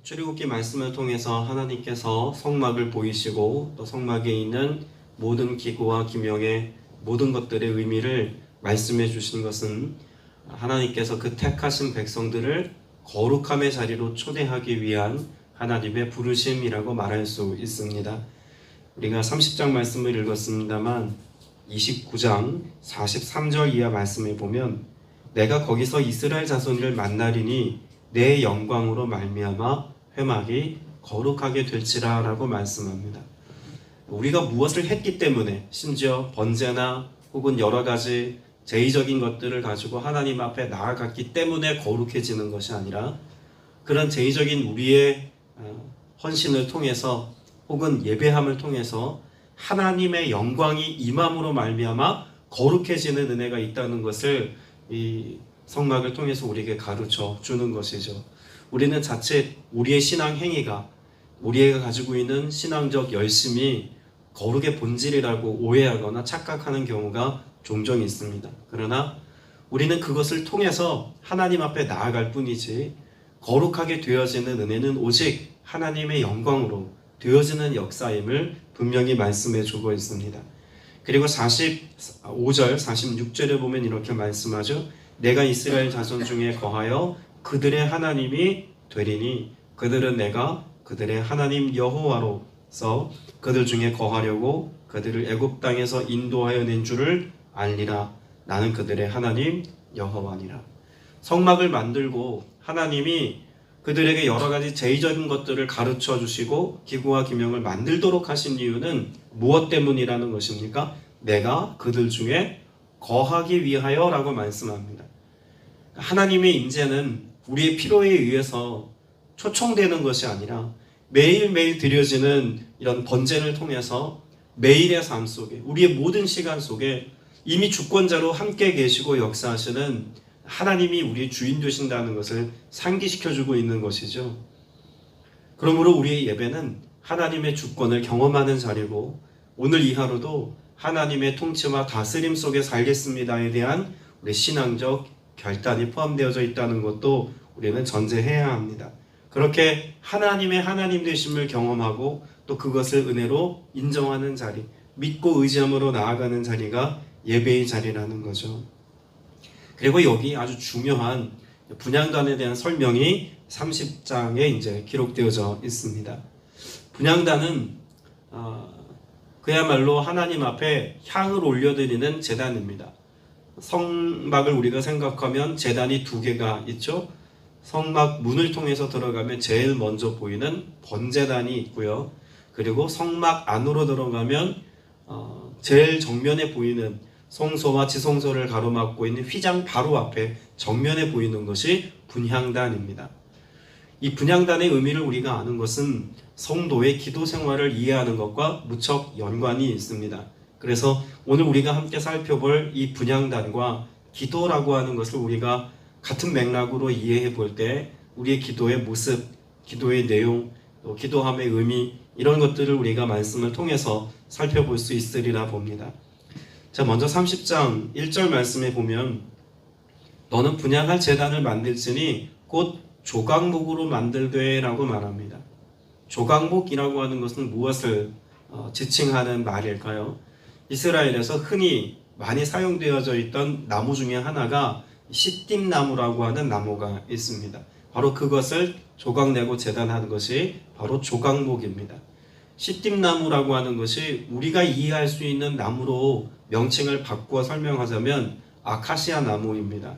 출애굽기 말씀을 통해서 하나님께서 성막을 보이시고 또 성막에 있는 모든 기구와 기명의 모든 것들의 의미를 말씀해 주신 것은 하나님께서 그 택하신 백성들을 거룩함의 자리로 초대하기 위한 하나님의 부르심이라고 말할 수 있습니다. 우리가 30장 말씀을 읽었습니다만 29장 43절 이하 말씀을 보면 내가 거기서 이스라엘 자손을 만나리니 내 영광으로 말미암아 회막이 거룩하게 될지라 라고 말씀합니다. 우리가 무엇을 했기 때문에 심지어 번제나 혹은 여러 가지 제의적인 것들을 가지고 하나님 앞에 나아갔기 때문에 거룩해지는 것이 아니라 그런 제의적인 우리의 헌신을 통해서 혹은 예배함을 통해서 하나님의 영광이 임함으로 말미암아 거룩해지는 은혜가 있다는 것을 이 성막을 통해서 우리에게 가르쳐 주는 것이죠. 우리는 자칫 우리의 신앙 행위가 우리가 가지고 있는 신앙적 열심이 거룩의 본질이라고 오해하거나 착각하는 경우가 종종 있습니다. 그러나 우리는 그것을 통해서 하나님 앞에 나아갈 뿐이지 거룩하게 되어지는 은혜는 오직 하나님의 영광으로 되어지는 역사임을 분명히 말씀해 주고 있습니다. 그리고 45절, 46절에 보면 이렇게 말씀하죠. 내가 이스라엘 자손 중에 거하여 그들의 하나님이 되리니 그들은 내가 그들의 하나님 여호와로서 그들 중에 거하려고 그들을 애굽 땅에서 인도하여 낸 줄을 알리라. 나는 그들의 하나님 여호와니라. 성막을 만들고 하나님이 그들에게 여러 가지 제의적인 것들을 가르쳐 주시고 기구와 기명을 만들도록 하신 이유는 무엇 때문이라는 것입니까? 내가 그들 중에 거하기 위하여 라고 말씀합니다. 하나님의 임재는 우리의 필요에 의해서 초청되는 것이 아니라 매일매일 드려지는 이런 번제를 통해서 매일의 삶 속에 우리의 모든 시간 속에 이미 주권자로 함께 계시고 역사하시는 하나님이 우리의 주인 되신다는 것을 상기시켜주고 있는 것이죠. 그러므로 우리의 예배는 하나님의 주권을 경험하는 자리고 오늘 이 하루도 하나님의 통치와 다스림 속에 살겠습니다에 대한 우리 신앙적 결단이 포함되어져 있다는 것도 우리는 전제해야 합니다. 그렇게 하나님의 하나님 되심을 경험하고 또 그것을 은혜로 인정하는 자리, 믿고 의지함으로 나아가는 자리가 예배의 자리라는 거죠. 그리고 여기 아주 중요한 분향단에 대한 설명이 30장에 이제 기록되어져 있습니다. 분향단은 그야말로 하나님 앞에 향을 올려드리는 제단입니다. 성막을 우리가 생각하면 제단이 두 개가 있죠. 성막 문을 통해서 들어가면 제일 먼저 보이는 번제단이 있고요. 그리고 성막 안으로 들어가면 제일 정면에 보이는 성소와 지성소를 가로막고 있는 휘장 바로 앞에 정면에 보이는 것이 분향단입니다. 이 분향단의 의미를 우리가 아는 것은 성도의 기도 생활을 이해하는 것과 무척 연관이 있습니다. 그래서 오늘 우리가 함께 살펴볼 이 분향단과 기도라고 하는 것을 우리가 같은 맥락으로 이해해 볼 때 우리의 기도의 모습, 기도의 내용, 또 기도함의 의미 이런 것들을 우리가 말씀을 통해서 살펴볼 수 있으리라 봅니다. 자, 먼저 30장 1절 말씀에 보면 너는 분향할 제단을 만들지니 곧 조각목으로 만들되 라고 말합니다. 조각목이라고 하는 것은 무엇을 지칭하는 말일까요? 이스라엘에서 흔히 많이 사용되어져 있던 나무 중에 하나가 시띠나무라고 하는 나무가 있습니다. 바로 그것을 조각내고 제단하는 것이 바로 조각목입니다. 시띠나무라고 하는 것이 우리가 이해할 수 있는 나무로 명칭을 바꾸어 설명하자면 아카시아 나무입니다.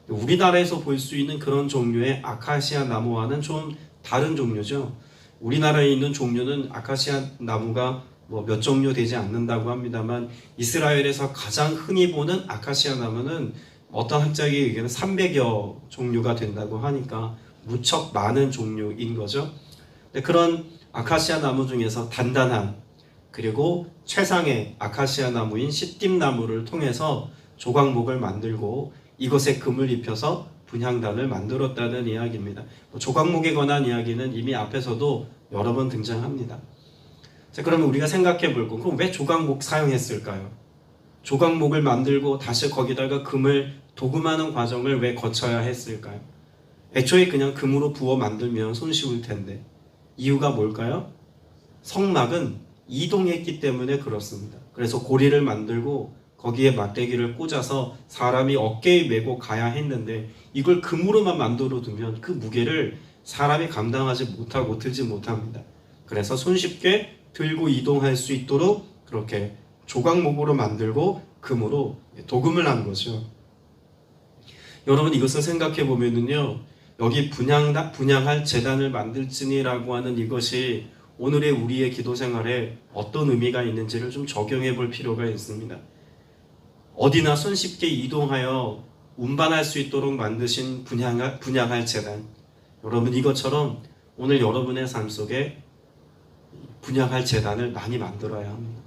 우리나라에서 볼 수 있는 그런 종류의 아카시아 나무와는 좀 다른 종류죠. 우리나라에 있는 종류는 아카시아 나무가 몇 종류 되지 않는다고 합니다만 이스라엘에서 가장 흔히 보는 아카시아 나무는 어떤 학자에 의견은 300여 종류가 된다고 하니까 무척 많은 종류인 거죠. 그런 아카시아 나무 중에서 단단한 그리고 최상의 아카시아 나무인 시띠나무를 통해서 조각목을 만들고 이것에 금을 입혀서 분향단을 만들었다는 이야기입니다. 조각목에 관한 이야기는 이미 앞에서도 여러 번 등장합니다. 자, 그러면 우리가 생각해 볼 거, 그럼 왜 조각목 사용했을까요? 조각목을 만들고 다시 거기다가 금을 도금하는 과정을 왜 거쳐야 했을까요? 애초에 그냥 금으로 부어 만들면 손쉬울 텐데 이유가 뭘까요? 성막은 이동했기 때문에 그렇습니다. 그래서 고리를 만들고 거기에 막대기를 꽂아서 사람이 어깨에 메고 가야 했는데 이걸 금으로만 만들어 두면 그 무게를 사람이 감당하지 못하고 들지 못합니다. 그래서 손쉽게 들고 이동할 수 있도록 그렇게 조각목으로 만들고 금으로 도금을 한 거죠. 여러분 이것을 생각해 보면은요, 여기 분양할 제단을 만들지니라고 하는 이것이 오늘의 우리의 기도 생활에 어떤 의미가 있는지를 좀 적용해 볼 필요가 있습니다. 어디나 손쉽게 이동하여 운반할 수 있도록 만드신 분양할 제단. 여러분 이것처럼 오늘 여러분의 삶 속에 분양할 제단을 많이 만들어야 합니다.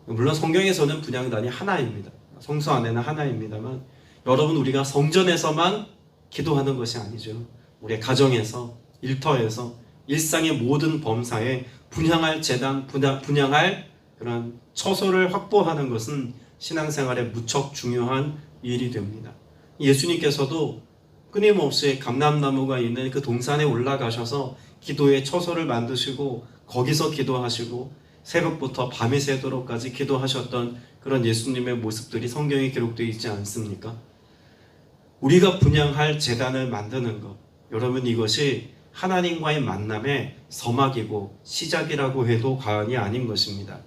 물론 성경에서는 분향단이 하나입니다. 성소 안에는 하나입니다만 여러분 우리가 성전에서만 기도하는 것이 아니죠. 우리의 가정에서, 일터에서, 일상의 모든 범사에 분향할 제단, 분향할 그런 처소를 확보하는 것은 신앙생활에 무척 중요한 일이 됩니다. 예수님께서도 끊임없이 감람나무가 있는 그 동산에 올라가셔서 기도의 처소를 만드시고 거기서 기도하시고 새벽부터 밤이 새도록까지 기도하셨던 그런 예수님의 모습들이 성경에 기록되어 있지 않습니까? 우리가 분향할 제단을 만드는 것, 여러분 이것이 하나님과의 만남의 서막이고 시작이라고 해도 과언이 아닌 것입니다.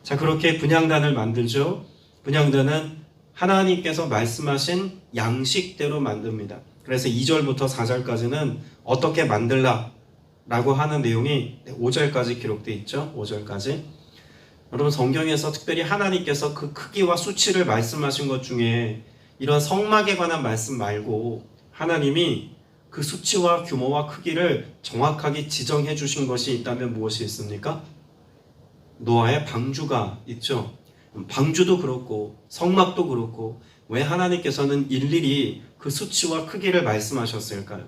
자, 그렇게 분향단을 만들죠. 분향단은 하나님께서 말씀하신 양식대로 만듭니다. 그래서 2절부터 4절까지는 어떻게 만들라 라고 하는 내용이 5절까지 기록되어 있죠. 5절까지. 여러분 성경에서 특별히 하나님께서 그 크기와 수치를 말씀하신 것 중에 이런 성막에 관한 말씀 말고 하나님이 그 수치와 규모와 크기를 정확하게 지정해 주신 것이 있다면 무엇이 있습니까? 노아의 방주가 있죠. 방주도 그렇고 성막도 그렇고 왜 하나님께서는 일일이 그 수치와 크기를 말씀하셨을까요?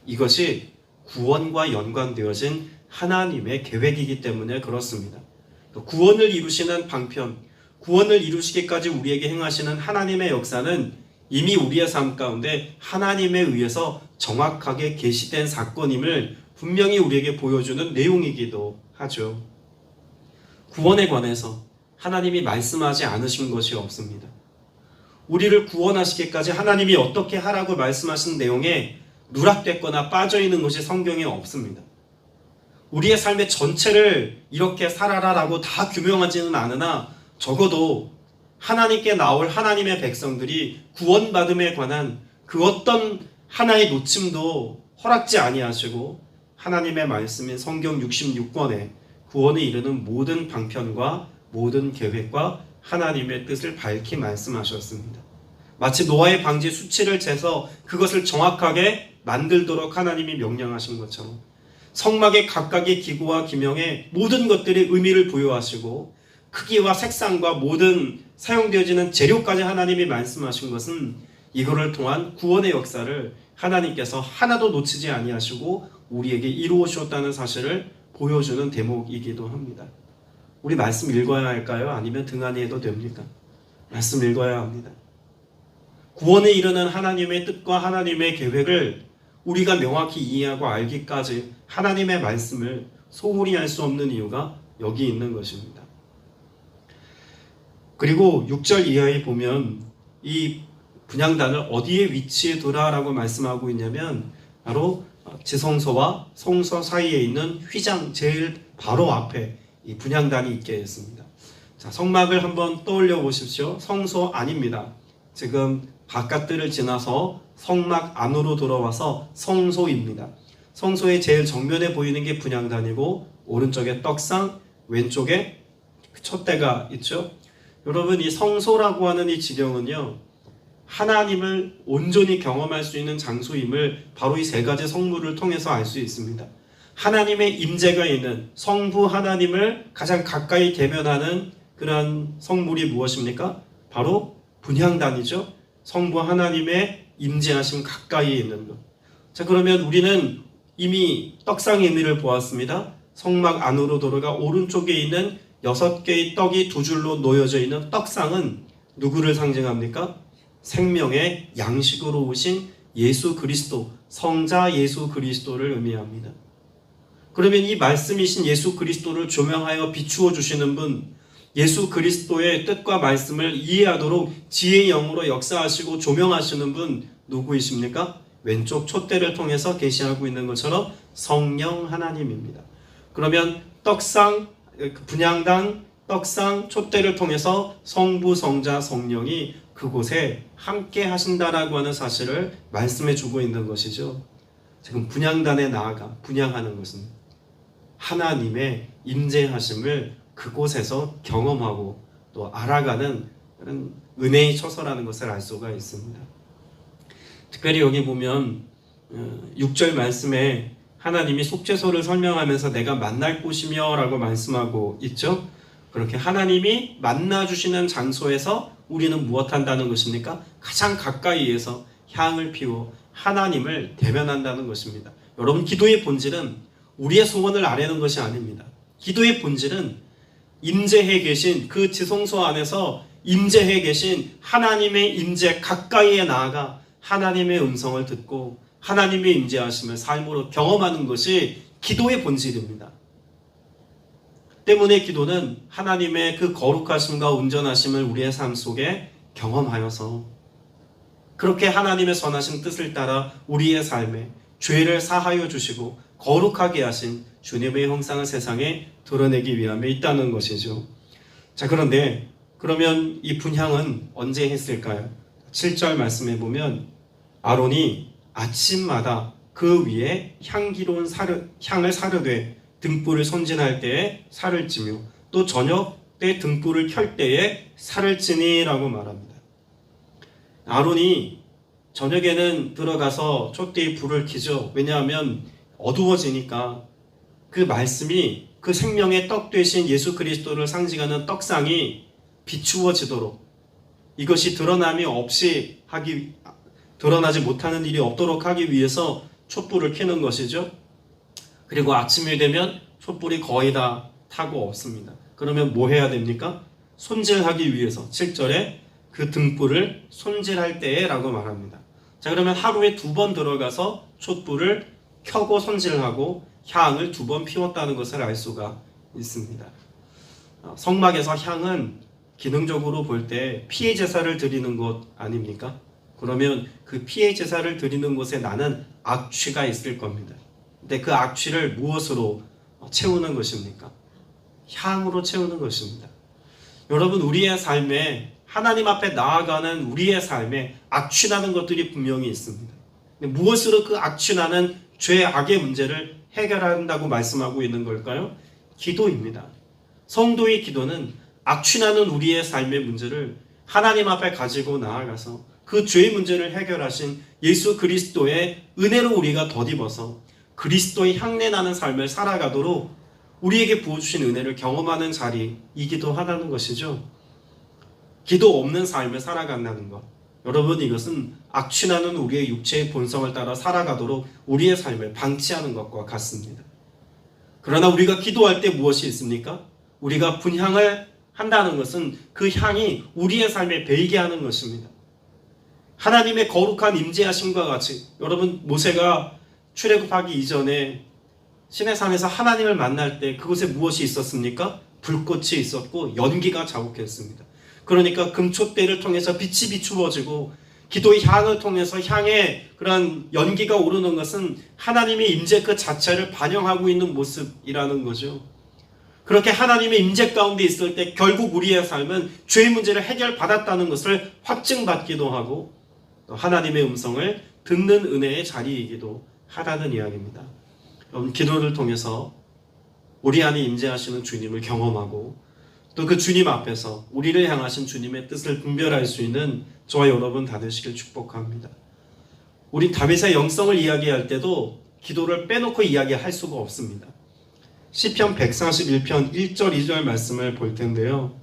이것이 구원과 연관되어진 하나님의 계획이기 때문에 그렇습니다. 구원을 이루시는 방편, 구원을 이루시기까지 우리에게 행하시는 하나님의 역사는 이미 우리의 삶 가운데 하나님에 의해서 정확하게 계시된 사건임을 분명히 우리에게 보여주는 내용이기도 하죠. 구원에 관해서 하나님이 말씀하지 않으신 것이 없습니다. 우리를 구원하시기까지 하나님이 어떻게 하라고 말씀하신 내용에 누락됐거나 빠져있는 것이 성경에 없습니다. 우리의 삶의 전체를 이렇게 살아라라고 다 규명하지는 않으나 적어도 하나님께 나올 하나님의 백성들이 구원받음에 관한 그 어떤 하나의 놓침도 허락지 아니하시고 하나님의 말씀인 성경 66권에 구원에 이르는 모든 방편과 모든 계획과 하나님의 뜻을 밝히 말씀하셨습니다. 마치 노아의 방지 수치를 재서 그것을 정확하게 만들도록 하나님이 명령하신 것처럼 성막의 각각의 기구와 기명에 모든 것들이 의미를 부여하시고 크기와 색상과 모든 사용되어지는 재료까지 하나님이 말씀하신 것은 이거를 통한 구원의 역사를 하나님께서 하나도 놓치지 아니하시고 우리에게 이루어주셨다는 사실을 보여주는 대목이기도 합니다. 우리 말씀 읽어야 할까요? 아니면 등한히 해도 됩니까? 말씀 읽어야 합니다. 구원에 이르는 하나님의 뜻과 하나님의 계획을 우리가 명확히 이해하고 알기까지 하나님의 말씀을 소홀히 할 수 없는 이유가 여기 있는 것입니다. 그리고 6절 이하에 보면 이 분향단을 어디에 위치해 두라라고 말씀하고 있냐면 바로 지성소와 성소 사이에 있는 휘장 제일 바로 앞에 이 분향단이 있게 했습니다. 자, 성막을 한번 떠올려 보십시오. 성소 아닙니다. 지금 바깥들을 지나서 성막 안으로 들어와서 성소입니다. 성소의 제일 정면에 보이는 게 분향단이고 오른쪽에 떡상, 왼쪽에 촛대가 있죠. 여러분 이 성소라고 하는 이 지경은요, 하나님을 온전히 경험할 수 있는 장소임을 바로 이 세 가지 성물을 통해서 알 수 있습니다. 하나님의 임재가 있는 성부 하나님을 가장 가까이 대면하는 그런 성물이 무엇입니까? 바로 분향단이죠. 성부 하나님의 임재하심 가까이에 있는 것. 자, 그러면 우리는 이미 떡상의 의미를 보았습니다. 성막 안으로 들어가 오른쪽에 있는 6개의 떡이 두 줄로 놓여져 있는 떡상은 누구를 상징합니까? 생명의 양식으로 오신 예수 그리스도, 성자 예수 그리스도를 의미합니다. 그러면 이 말씀이신 예수 그리스도를 조명하여 비추어 주시는 분, 예수 그리스도의 뜻과 말씀을 이해하도록 지혜의 영으로 역사하시고 조명하시는 분 누구이십니까? 왼쪽 촛대를 통해서 계시하고 있는 것처럼 성령 하나님입니다. 그러면 떡상, 분향단, 떡상, 촛대를 통해서 성부, 성자, 성령이 그곳에 함께 하신다라고 하는 사실을 말씀해 주고 있는 것이죠. 지금 분향단에 나아가 분향하는 것은 하나님의 임재하심을 그곳에서 경험하고 또 알아가는 그런 은혜의 처소라는 것을 알 수가 있습니다. 특별히 여기 보면 6절 말씀에 하나님이 속죄소를 설명하면서 내가 만날 곳이며 라고 말씀하고 있죠. 그렇게 하나님이 만나주시는 장소에서 우리는 무엇 한다는 것입니까? 가장 가까이에서 향을 피워 하나님을 대면한다는 것입니다. 여러분, 기도의 본질은 우리의 소원을 아뢰는 것이 아닙니다. 기도의 본질은 임재해 계신 그 지성소 안에서 임재해 계신 하나님의 임재 가까이에 나아가 하나님의 음성을 듣고 하나님의 임재하심을 삶으로 경험하는 것이 기도의 본질입니다. 때문에 기도는 하나님의 그 거룩하심과 온전하심을 우리의 삶 속에 경험하여서 그렇게 하나님의 선하신 뜻을 따라 우리의 삶에 죄를 사하여 주시고 거룩하게 하신 주님의 형상을 세상에 드러내기 위함에 있다는 것이죠. 자, 그런데 그러면 이 분향은 언제 했을까요? 7절 말씀해 보면 아론이 아침마다 그 위에 향기로운 향을 사르되 등불을 손질할 때에 살을 찌며 또 저녁 때 등불을 켤 때에 살을 찌니라고 말합니다. 아론이 저녁에는 들어가서 촛대에 불을 켜죠. 왜냐하면 어두워지니까 그 말씀이 그 생명의 떡 되신 예수 그리스도를 상징하는 떡상이 비추어지도록 이것이 드러나지 못하는 일이 없도록 하기 위해서 촛불을 켜는 것이죠. 그리고 아침이 되면 촛불이 거의 다 타고 없습니다. 그러면 뭐 해야 됩니까? 손질하기 위해서 7절에 그 등불을 손질할 때에 라고 말합니다. 자, 그러면 하루에 2번 들어가서 촛불을 켜고 손질하고 향을 2번 피웠다는 것을 알 수가 있습니다. 성막에서 향은 기능적으로 볼 때 피해 제사를 드리는 곳 아닙니까? 그러면 그 피해 제사를 드리는 곳에 나는 악취가 있을 겁니다. 근데 그 악취를 무엇으로 채우는 것입니까? 향으로 채우는 것입니다. 여러분, 우리의 삶에 하나님 앞에 나아가는 우리의 삶에 악취나는 것들이 분명히 있습니다. 무엇으로 그 악취나는 죄, 악의 문제를 해결한다고 말씀하고 있는 걸까요? 기도입니다. 성도의 기도는 악취나는 우리의 삶의 문제를 하나님 앞에 가지고 나아가서 그 죄의 문제를 해결하신 예수 그리스도의 은혜로 우리가 덧입어서 그리스도의 향내나는 삶을 살아가도록 우리에게 부어주신 은혜를 경험하는 자리이기도 하다는 것이죠. 기도 없는 삶을 살아간다는 것, 여러분, 이것은 악취나는 우리의 육체의 본성을 따라 살아가도록 우리의 삶을 방치하는 것과 같습니다. 그러나 우리가 기도할 때 무엇이 있습니까? 우리가 분향을 한다는 것은 그 향이 우리의 삶에 배이게 하는 것입니다. 하나님의 거룩한 임재하심과 같이, 여러분, 모세가 출애굽하기 이전에 시내산에서 하나님을 만날 때 그곳에 무엇이 있었습니까? 불꽃이 있었고 연기가 자욱했습니다. 그러니까 금촛대를 통해서 빛이 비추어지고 기도의 향을 통해서 향에 그런 연기가 오르는 것은 하나님의 임재 그 자체를 반영하고 있는 모습이라는 거죠. 그렇게 하나님의 임재 가운데 있을 때 결국 우리의 삶은 죄의 문제를 해결받았다는 것을 확증받기도 하고 또 하나님의 음성을 듣는 은혜의 자리이기도 하다는 이야기입니다. 여러분, 기도를 통해서 우리 안에 임재하시는 주님을 경험하고 또 그 주님 앞에서 우리를 향하신 주님의 뜻을 분별할 수 있는 저와 여러분 다 되시길 축복합니다. 우리 다윗의 영성을 이야기할 때도 기도를 빼놓고 이야기할 수가 없습니다. 시편 141편 1절 2절 말씀을 볼 텐데요.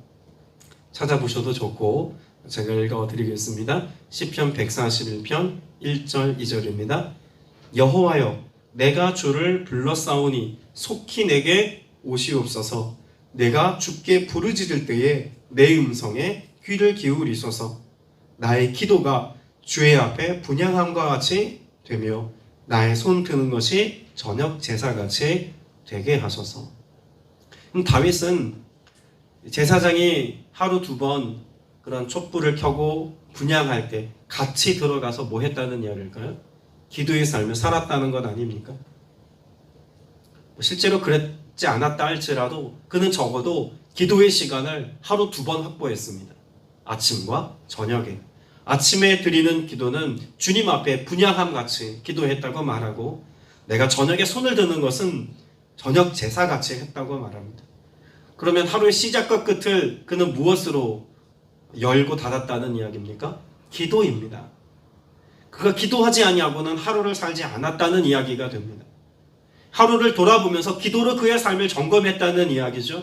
찾아보셔도 좋고 제가 읽어드리겠습니다. 시편 141편 1절 2절입니다. 여호와여, 내가 주를 불러싸우니 속히 내게 오시옵소서. 내가 주께 부르짖을 때에 내 음성에 귀를 기울이소서. 나의 기도가 주의 앞에 분향함과 같이 되며 나의 손 드는 것이 저녁 제사같이 되게 하소서. 다윗은 제사장이 하루 2번 그런 촛불을 켜고 분향할 때 같이 들어가서 뭐 했다는 이야기일까요? 기도의 삶을 살았다는 것 아닙니까? 실제로 그랬지 않았다 할지라도 그는 적어도 기도의 시간을 하루 2번 확보했습니다. 아침과 저녁에. 아침에 드리는 기도는 주님 앞에 분향함같이 기도했다고 말하고, 내가 저녁에 손을 드는 것은 저녁 제사같이 했다고 말합니다. 그러면 하루의 시작과 끝을 그는 무엇으로 열고 닫았다는 이야기입니까? 기도입니다. 그가 기도하지 아니하고는 하루를 살지 않았다는 이야기가 됩니다. 하루를 돌아보면서 기도로 그의 삶을 점검했다는 이야기죠.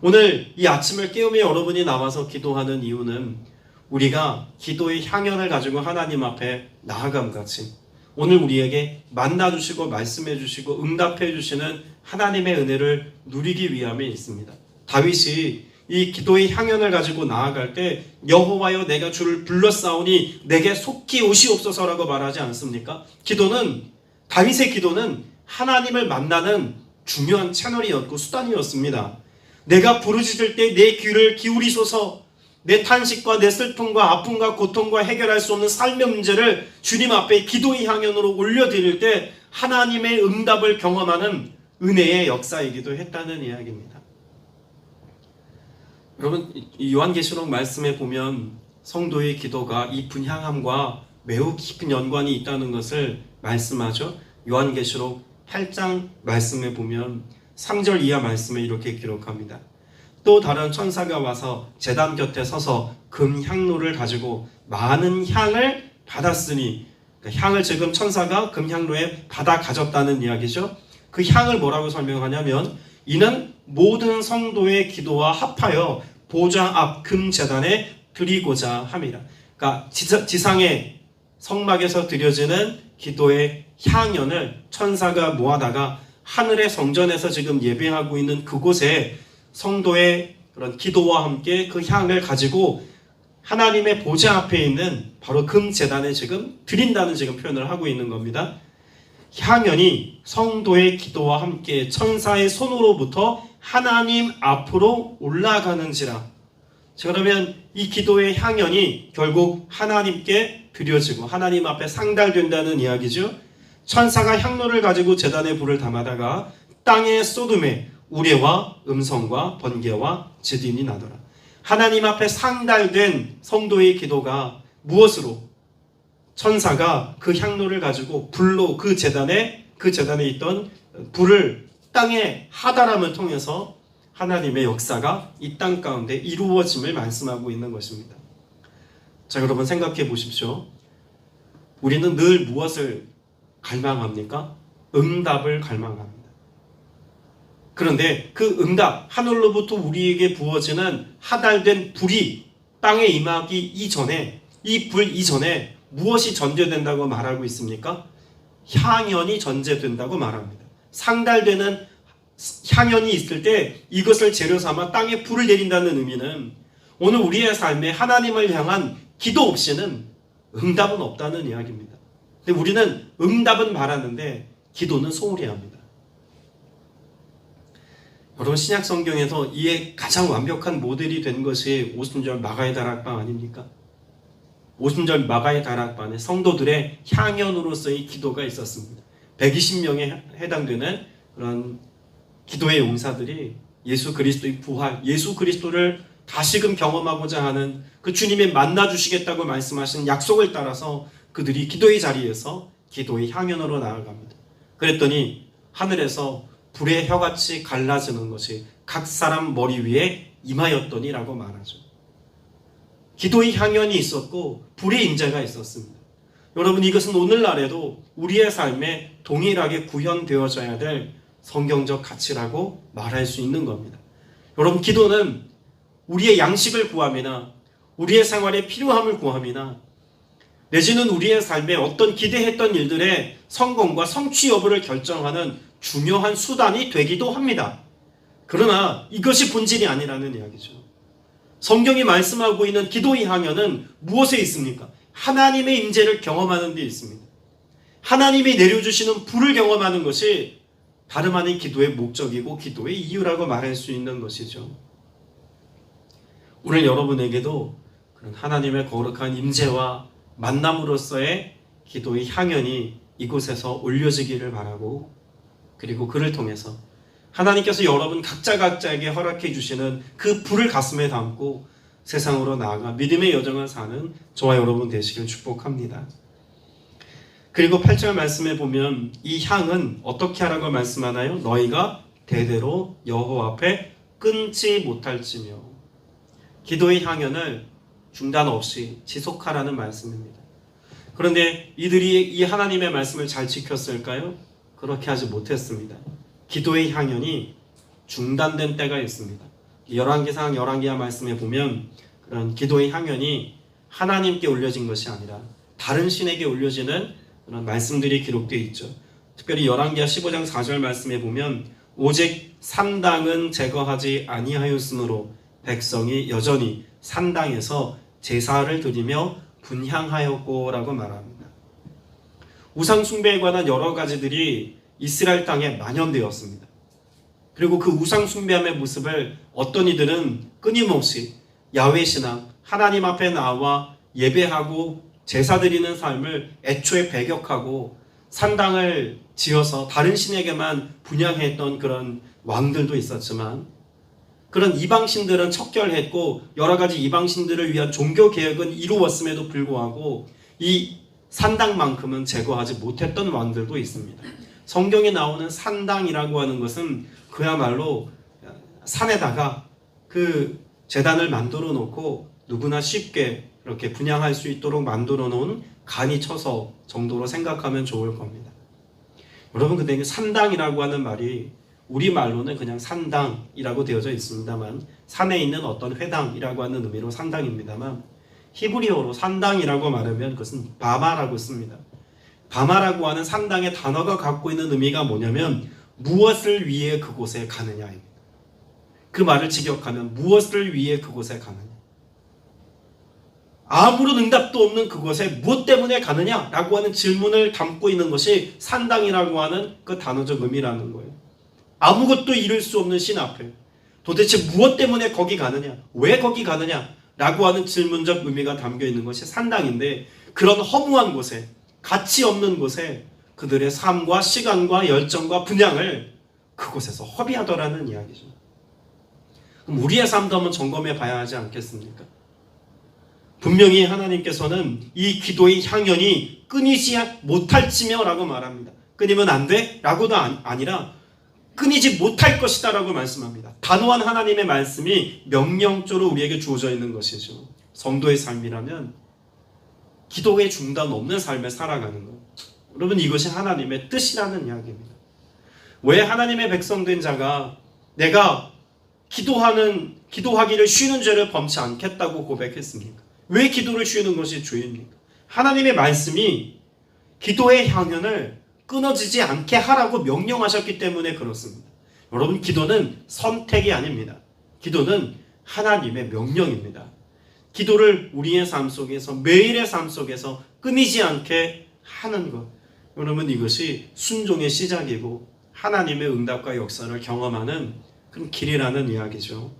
오늘 이 아침을 깨우며 여러분이 나와서 기도하는 이유는 우리가 기도의 향연을 가지고 하나님 앞에 나아감같이 오늘 우리에게 만나주시고 말씀해주시고 응답해주시는 하나님의 은혜를 누리기 위함에 있습니다. 다윗이 이 기도의 향연을 가지고 나아갈 때 여호와여 내가 주를 불렀사오니 내게 속히 오시옵소서라고 말하지 않습니까? 다윗의 기도는 하나님을 만나는 중요한 채널이었고 수단이었습니다. 내가 부르짖을 때 내 귀를 기울이소서. 내 탄식과 내 슬픔과 아픔과 고통과 해결할 수 없는 삶의 문제를 주님 앞에 기도의 향연으로 올려드릴 때 하나님의 응답을 경험하는 은혜의 역사이기도 했다는 이야기입니다. 여러분, 이 요한계시록 말씀에 보면 성도의 기도가 이 분향함과 매우 깊은 연관이 있다는 것을 말씀하죠. 요한계시록 8장 말씀에 보면 3절 이하 말씀에 이렇게 기록합니다. 또 다른 천사가 와서 제단 곁에 서서 금 향로를 가지고 많은 향을 받았으니, 향을 지금 천사가 금 향로에 받아 가졌다는 이야기죠. 그 향을 뭐라고 설명하냐면 이는 모든 성도의 기도와 합하여 보좌 앞 금 제단에 드리고자 함이라. 그러니까 지상의 성막에서 드려지는 기도의 향연을 천사가 모아다가 하늘의 성전에서 지금 예배하고 있는 그곳에 성도의 그런 기도와 함께 그 향을 가지고 하나님의 보좌 앞에 있는 바로 금 제단에 지금 드린다는 지금 표현을 하고 있는 겁니다. 향연이 성도의 기도와 함께 천사의 손으로부터 하나님 앞으로 올라가는지라. 그러면 이 기도의 향연이 결국 하나님께 드려지고 하나님 앞에 상달된다는 이야기죠. 천사가 향로를 가지고 제단에 불을 담아다가 땅에 쏟음에 우레와 음성과 번개와 지진이 나더라. 하나님 앞에 상달된 성도의 기도가 무엇으로? 천사가 그 향로를 가지고 불로 그 제단에 있던 불을 땅에 하달함을 통해서 하나님의 역사가 이 땅 가운데 이루어짐을 말씀하고 있는 것입니다. 자, 여러분 생각해 보십시오. 우리는 늘 무엇을 갈망합니까? 응답을 갈망합니다. 그런데 그 응답, 하늘로부터 우리에게 부어지는 하달된 불이 땅에 임하기 이전에, 이 불 이전에 무엇이 전제된다고 말하고 있습니까? 향연이 전제된다고 말합니다. 상달되는 향연이 있을 때 이것을 재료 삼아 땅에 불을 내린다는 의미는 오늘 우리의 삶에 하나님을 향한 기도 없이는 응답은 없다는 이야기입니다. 근데 우리는 응답은 바라는데 기도는 소홀히 합니다. 여러분, 신약 성경에서 이에 가장 완벽한 모델이 된 것이 오순절 마가의 다락방 아닙니까? 오순절 마가의 다락방에 성도들의 향연으로서의 기도가 있었습니다. 120명에 해당되는 그런 기도의 용사들이 예수 그리스도의 부활, 예수 그리스도를 다시금 경험하고자 하는 그 주님이 만나주시겠다고 말씀하신 약속을 따라서 그들이 기도의 자리에서 기도의 향연으로 나아갑니다. 그랬더니 하늘에서 불의 혀같이 갈라지는 것이 각 사람 머리 위에 임하였더니라고 말하죠. 기도의 향연이 있었고 불의 임재가 있었습니다. 여러분, 이것은 오늘날에도 우리의 삶에 동일하게 구현되어져야 될 성경적 가치라고 말할 수 있는 겁니다. 여러분, 기도는 우리의 양식을 구함이나 우리의 생활에 필요함을 구함이나 내지는 우리의 삶에 어떤 기대했던 일들의 성공과 성취 여부를 결정하는 중요한 수단이 되기도 합니다. 그러나 이것이 본질이 아니라는 이야기죠. 성경이 말씀하고 있는 기도의 향연은 무엇에 있습니까? 하나님의 임재를 경험하는 데 있습니다. 하나님이 내려주시는 불을 경험하는 것이 다름 아닌 기도의 목적이고 기도의 이유라고 말할 수 있는 것이죠. 오늘 여러분에게도 그런 하나님의 거룩한 임재와 만남으로서의 기도의 향연이 이곳에서 올려지기를 바라고, 그리고 그를 통해서 하나님께서 여러분 각자에게 허락해 주시는 그 불을 가슴에 담고 세상으로 나아가 믿음의 여정을 사는 저와 여러분 되시길 축복합니다. 그리고 8절 말씀에 보면 이 향은 어떻게 하라고 말씀하나요? 너희가 대대로 여호와 앞에 끊지 못할지며. 기도의 향연을 중단 없이 지속하라는 말씀입니다. 그런데 이들이 이 하나님의 말씀을 잘 지켰을까요? 그렇게 하지 못했습니다. 기도의 향연이 중단된 때가 있습니다. 열왕기상 열왕기하 말씀에 보면 그런 기도의 향연이 하나님께 올려진 것이 아니라 다른 신에게 올려지는 그런 말씀들이 기록되어 있죠. 특별히 열왕기하 15장 4절 말씀에 보면 오직 산당은 제거하지 아니하였으므로 백성이 여전히 산당에서 제사를 드리며 분향하였고라고 말합니다. 우상 숭배에 관한 여러 가지들이 이스라엘 땅에 만연되었습니다. 그리고 그 우상 숭배함의 모습을 어떤 이들은 끊임없이 야훼 신앙, 하나님 앞에 나와 예배하고 제사 드리는 삶을 애초에 배격하고 산당을 지어서 다른 신에게만 분향했던 그런 왕들도 있었지만, 그런 이방신들은 척결했고 여러 가지 이방신들을 위한 종교 개혁은 이루었음에도 불구하고 이 산당만큼은 제거하지 못했던 왕들도 있습니다. 성경에 나오는 산당이라고 하는 것은 그야말로 산에다가 그 제단을 만들어 놓고 누구나 쉽게 이렇게 분향할 수 있도록 만들어 놓은 간이 쳐서 정도로 생각하면 좋을 겁니다. 여러분, 근데 산당이라고 하는 말이 우리말로는 그냥 산당이라고 되어져 있습니다만, 산에 있는 어떤 회당이라고 하는 의미로 산당입니다만, 히브리어로 산당이라고 말하면 그것은 바마라고 씁니다. 바마라고 하는 산당의 단어가 갖고 있는 의미가 뭐냐면 무엇을 위해 그곳에 가느냐입니다. 그 말을 직역하면 무엇을 위해 그곳에 가느냐, 아무런 응답도 없는 그곳에 무엇 때문에 가느냐라고 하는 질문을 담고 있는 것이 산당이라고 하는 그 단어적 의미라는 거예요. 아무것도 이룰 수 없는 신 앞에 도대체 무엇 때문에 거기 가느냐, 왜 거기 가느냐라고 하는 질문적 의미가 담겨 있는 것이 산당인데, 그런 허무한 곳에, 가치 없는 곳에 그들의 삶과 시간과 열정과 분향을 그곳에서 허비하더라는 이야기죠. 그럼 우리의 삶도 한번 점검해 봐야 하지 않겠습니까? 분명히 하나님께서는 이 기도의 향연이 끊이지 못할지며 라고 말합니다. 끊이면 안 돼? 라고도 아니라 끊이지 못할 것이다 라고 말씀합니다. 단호한 하나님의 말씀이 명령조로 우리에게 주어져 있는 것이죠. 성도의 삶이라면 기도의 중단 없는 삶을 살아가는 것, 여러분, 이것이 하나님의 뜻이라는 이야기입니다. 왜 하나님의 백성된 자가 내가 기도하기를 쉬는 죄를 범치 않겠다고 고백했습니까? 왜 기도를 쉬는 것이 죄입니까? 하나님의 말씀이 기도의 향연을 끊어지지 않게 하라고 명령하셨기 때문에 그렇습니다. 여러분, 기도는 선택이 아닙니다. 기도는 하나님의 명령입니다. 기도를 우리의 삶 속에서, 매일의 삶 속에서 끊이지 않게 하는 것, 여러분, 이것이 순종의 시작이고 하나님의 응답과 역사를 경험하는 그런 길이라는 이야기죠.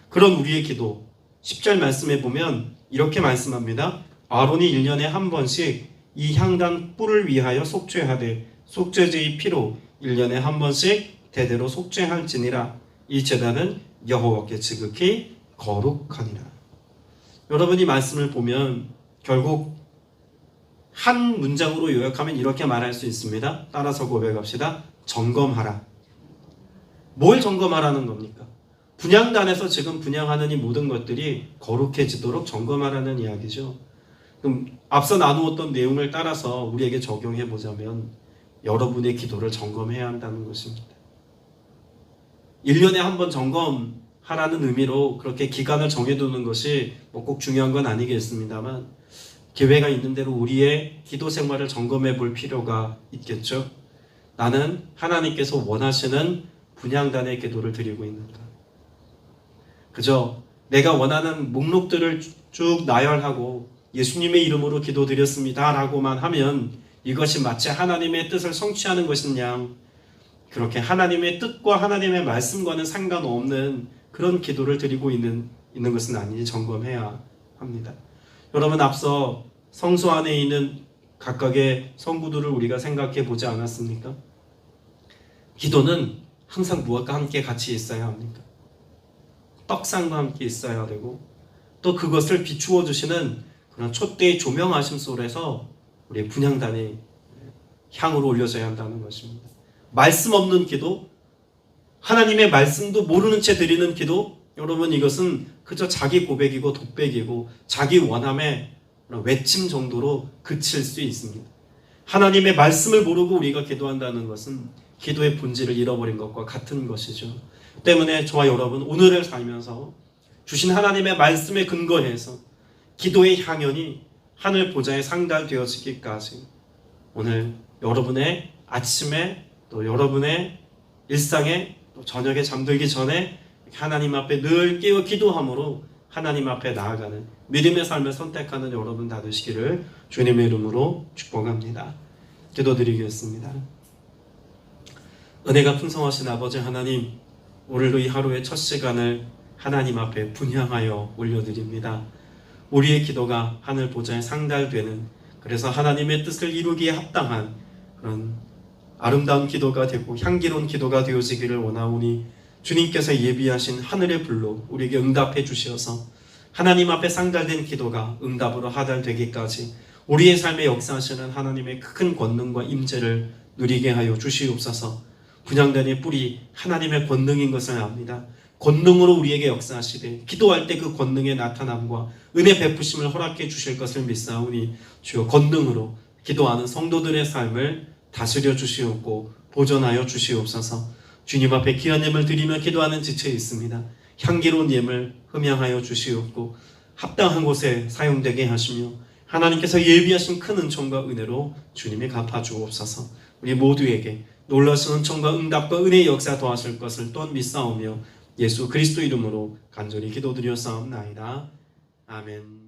그런 우리의 기도, 10절 말씀에 보면 이렇게 말씀합니다. 아론이 1년에 한 번씩 이 향단 뿔을 위하여 속죄하되 속죄제의 피로 1년에 한 번씩 대대로 속죄할지니라. 이 제단은 여호와께 지극히 거룩하니라. 여러분이 말씀을 보면 결국 한 문장으로 요약하면 이렇게 말할 수 있습니다. 따라서 고백합시다. 점검하라. 뭘 점검하라는 겁니까? 분향단에서 지금 분향하는 이 모든 것들이 거룩해지도록 점검하라는 이야기죠. 그럼 앞서 나누었던 내용을 따라서 우리에게 적용해 보자면 여러분의 기도를 점검해야 한다는 것입니다. 1년에 한 번 점검하라는 의미로 그렇게 기간을 정해두는 것이 꼭 중요한 건 아니겠습니다만, 기회가 있는 대로 우리의 기도 생활을 점검해 볼 필요가 있겠죠. 나는 하나님께서 원하시는 분향단의 기도를 드리고 있는가? 그저 내가 원하는 목록들을 쭉 나열하고 예수님의 이름으로 기도드렸습니다 라고만 하면 이것이 마치 하나님의 뜻을 성취하는 것이냐, 그렇게 하나님의 뜻과 하나님의 말씀과는 상관없는 그런 기도를 드리고 있는 것은 아닌지 점검해야 합니다. 여러분, 앞서 성소 안에 있는 각각의 성구들을 우리가 생각해 보지 않았습니까? 기도는 항상 무엇과 함께 같이 있어야 합니까? 떡상과 함께 있어야 되고, 또 그것을 비추어 주시는 그런 촛대의 조명하심 속에서 우리의 분향단이 향으로 올려져야 한다는 것입니다. 말씀 없는 기도, 하나님의 말씀도 모르는 채 드리는 기도, 여러분, 이것은 그저 자기 고백이고 독백이고 자기 원함의 외침 정도로 그칠 수 있습니다. 하나님의 말씀을 모르고 우리가 기도한다는 것은 기도의 본질을 잃어버린 것과 같은 것이죠. 때문에 저와 여러분, 오늘을 살면서 주신 하나님의 말씀에 근거해서 기도의 향연이 하늘 보좌에 상달되어지기까지 오늘 여러분의 아침에, 또 여러분의 일상에, 또 저녁에 잠들기 전에 하나님 앞에 늘 깨어 기도함으로 하나님 앞에 나아가는 믿음의 삶을 선택하는 여러분 다 되시기를 주님의 이름으로 축복합니다. 기도드리겠습니다. 은혜가 풍성하신 아버지 하나님, 오늘도 이 하루의 첫 시간을 하나님 앞에 분향하여 올려드립니다. 우리의 기도가 하늘 보좌에 상달되는, 그래서 하나님의 뜻을 이루기에 합당한 그런 아름다운 기도가 되고 향기로운 기도가 되어지기를 원하오니 주님께서 예비하신 하늘의 불로 우리에게 응답해 주시어서 하나님 앞에 상달된 기도가 응답으로 하달되기까지 우리의 삶에 역사하시는 하나님의 큰 권능과 임재를 누리게 하여 주시옵소서. 분향단의 뿌리 하나님의 권능인 것을 압니다. 권능으로 우리에게 역사하시되 기도할 때 그 권능의 나타남과 은혜 베푸심을 허락해 주실 것을 믿사오니 주여 권능으로 기도하는 성도들의 삶을 다스려 주시옵고 보존하여 주시옵소서. 주님 앞에 귀한 예물 드리며 기도하는 지체에 있습니다. 향기로운 예물 흠양하여 주시옵고 합당한 곳에 사용되게 하시며 하나님께서 예비하신 큰 은총과 은혜로 주님이 갚아주옵소서. 우리 모두에게 놀라신 은총과 응답과 은혜의 역사 더하실 것을 또한 믿사오며 예수 그리스도 이름으로 간절히 기도드렸사옵나이다. 아멘.